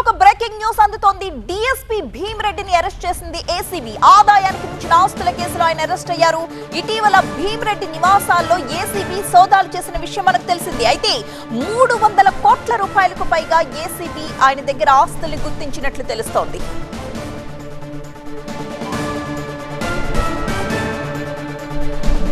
ఒక breaking news అందుతోంది. DSP భీమిరెడ్డిని arrest చేసింది ఏసీబీ. ఆదాయానికి మించిన ఆస్తుల కేసులో ఆయన అరెస్ట్ అయ్యారు. ఇటీవల భీమిరెడ్డి నివాసాల్లో ఏసీబీ సోదాలు చేసిన విషయం మనకు తెలిసింది. అయితే 300 కోట్ల రూపాయలకు పైగా ఏసీబీ ఆయన దగ్గర ఆస్తులు గుర్తించినట్లు తెలుస్తోంది.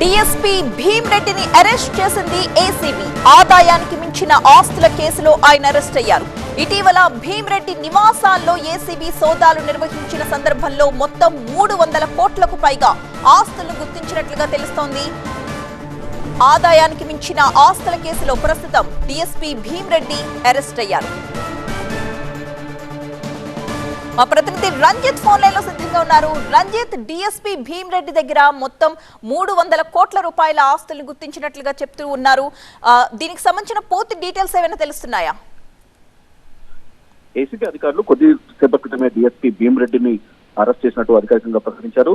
డీఎస్పీ భీమిరెడ్డిని అరెస్ట్ చేసింది ఏసీబీ. ఆదాయానికి మించిన ఆస్తుల కేసులో ఆయన అరెస్ట్ అయ్యారు. ఇటీవల భీమిరెడ్డి నివాసాల్లో ఏసీబీ సోదాలు నిర్వహించిన సందర్భంలో మొత్తం 300 కోట్లకు పైగా ఆస్తులను గుర్తించినట్లుగా తెలుస్తోంది. ఆదాయానికి మించిన ఆస్తుల కేసులో ప్రస్తుతం డీఎస్పీ భీమిరెడ్డి అరెస్ట్ అయ్యారు. మా ప్రతినిధి రంజిత్ ఫోన్ లైన్ లో సిద్ధంగా ఉన్నారు. రంజిత్, డీఎస్పీ భీమిరెడ్డి దగ్గర మొత్తం 300 కోట్ల రూపాయల ఆస్తులను గుర్తించినట్లుగా చెప్తూ ఉన్నారు. దీనికి సంబంధించిన పూర్తి డీటెయిల్స్ ఏమైనా తెలుస్తున్నాయా? ఏసీబీ అధికారులు కొద్దిసేపటి క్రితమే డీఎస్పీ భీమిరెడ్డిని అరెస్ట్ చేసినట్టు అధికారికంగా ప్రకటించారు.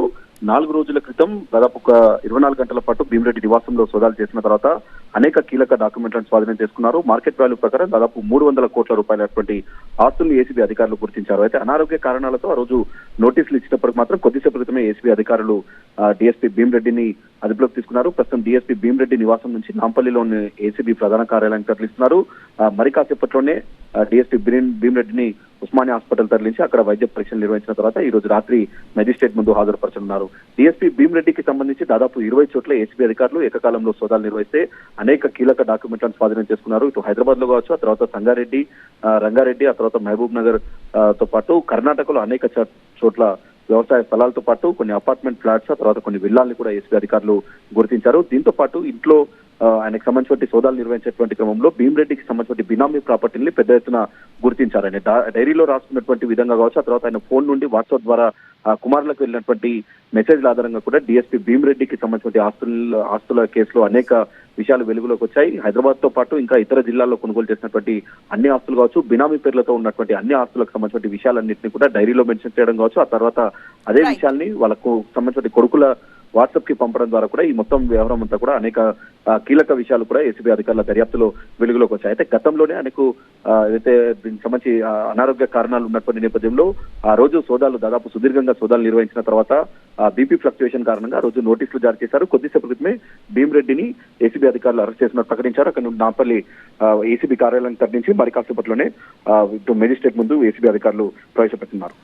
4 రోజుల క్రితం దాదాపు ఒక 24 గంటల పాటు భీమిరెడ్డి నివాసంలో సోదాలు చేసిన తర్వాత అనేక కీలక డాక్యుమెంట్లను స్వాధీనం చేసుకున్నారు. మార్కెట్ వాల్యూ ప్రకారం దాదాపు 300 కోట్ల రూపాయలటువంటి ఆస్తులను ఏసీబీ అధికారులు గుర్తించారు. అయితే అనారోగ్య కారణాలతో ఆ రోజు నోటీసులు ఇచ్చినప్పటికీ మాత్రం కొద్దిసేపు క్రితమే ఏసీబీ అధికారులు డీఎస్పీ భీమిరెడ్డిని అదుపులోకి తీసుకున్నారు. ప్రస్తుతం డీఎస్పీ భీమిరెడ్డి నివాసం నుంచి నాంపల్లిలోని ఏసీబీ ప్రధాన కార్యాలయానికి తరలిస్తున్నారు. మరి కాసేపట్లోనే డీఎస్పీ భీమిరెడ్డిని ఉస్మానియా హాస్పిటల్ తరలించి అక్కడ వైద్య పరీక్షలు నిర్వహించిన తర్వాత ఈ రోజు రాత్రి మెజిస్ట్రేట్ ముందు హాజరుపరచనున్నారు. డీఎస్పీ భీమిరెడ్డికి సంబంధించి దాదాపు 20 చోట్ల ఏసీబీ అధికారులు ఏకకాలంలో సోదాలు నిర్వహిస్తే అనేక కీలక డాక్యుమెంట్లను స్వాధీనం చేసుకున్నారు. ఇటు హైదరాబాద్ లో కావచ్చు, ఆ తర్వాత సంగారెడ్డి, రంగారెడ్డి, ఆ తర్వాత మహబూబ్ నగర్ తో పాటు కర్ణాటకలో అనేక చోట్ల వ్యవసాయ స్థలాలతో పాటు కొన్ని అపార్ట్మెంట్ ఫ్లాట్స్, ఆ తర్వాత కొన్ని విల్లాల్ని కూడా ఏసీబీ అధికారులు గుర్తించారు. దీంతో పాటు ఇంట్లో ఆయనకు సంబంధించిన సోదాలు నిర్వహించేటువంటి క్రమంలో భీమిరెడ్డికి సంబంధించిన బినామీ ప్రాపర్టీని పెద్ద ఎత్తున గుర్తించారు. ఆయన డైరీలో రాసుకున్నటువంటి విధంగా కావచ్చు, ఆ తర్వాత ఆయన ఫోన్ నుండి వాట్సాప్ ద్వారా కుమారులకు వెళ్ళినటువంటి మెసేజ్ల ఆధారంగా కూడా డీఎస్పీ భీమిరెడ్డికి సంబంధించిన ఆస్తుల కేసులో అనేక విషయాలు వెలుగులోకి వచ్చాయి. హైదరాబాద్ తో పాటు ఇంకా ఇతర జిల్లాల్లో కొనుగోలు చేసినటువంటి అన్ని ఆస్తులు కావచ్చు, బినామీ పేర్లతో ఉన్నటువంటి అన్ని ఆస్తులకు సంబంధించిన విషయాలన్నింటినీ కూడా డైరీలో మెన్షన్ చేయడం కావచ్చు, ఆ తర్వాత అదే విషయాల్ని వాళ్ళకు సంబంధించిన కొడుకుల వాట్సాప్ కి పంపడం ద్వారా కూడా ఈ మొత్తం వ్యవహారం అంతా కూడా అనేక కీలక విషయాలు కూడా ఏసీబీ అధికారుల దర్యాప్తులో వెలుగులోకి వచ్చాయి. అయితే గతంలోనే ఆయనకు అయితే దీనికి సంబంధించి అనారోగ్య కారణాలు ఉన్నటువంటి నేపథ్యంలో ఆ రోజు దాదాపు సుదీర్ఘంగా సోదాలు నిర్వహించిన తర్వాత బీపీ ఫ్లక్చుయేషన్ కారణంగా ఆ రోజు నోటీసులు జారీ చేశారు. కొద్దిసేపు క్రితమే భీమిరెడ్డిని ఏసీబీ అధికారులు అరెస్ట్ చేసినట్టు ప్రకటించారు. అక్కడ నుండి నాంపల్లి ఏసీబీ కార్యాలయం తరలించి మరి కాసేపట్లోనే మెజిస్ట్రేట్ ముందు ఏసీబీ అధికారులు ప్రవేశపెడుతున్నారు.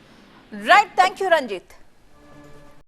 Right, thank you Ranjith.